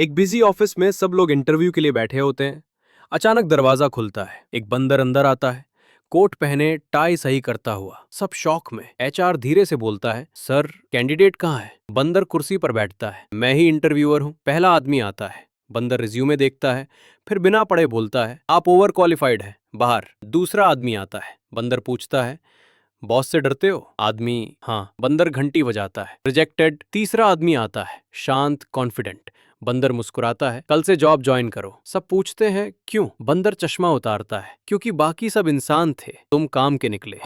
एक busy office में सब लोग इंटरव्यू के लिए बैठे होते हैं। अचानक दरवाजा खुलता है, एक बंदर अंदर आता है, कोट पहने, टाई सही करता हुआ। सब शॉक में। एचआर धीरे से बोलता है, सर कैंडिडेट कहाँ है? बंदर कुर्सी पर बैठता है, मैं ही इंटरव्यूअर हूँ। पहला आदमी आता है, बंदर रिज्यूमे देखता है, फिर बिना पढ़े बोलता है, आप ओवर क्वालिफाइड है, बाहर। दूसरा आदमी आता है, बंदर पूछता है, बॉस से डरते हो? आदमी, हाँ। बंदर घंटी बजाता है, रिजेक्टेड। तीसरा आदमी आता है, शांत, कॉन्फिडेंट। बंदर मुस्कुराता है, कल से जॉब ज्वाइन करो। सब पूछते हैं क्यों? बंदर चश्मा उतारता है, क्योंकि बाकी सब इंसान थे, तुम काम के निकले।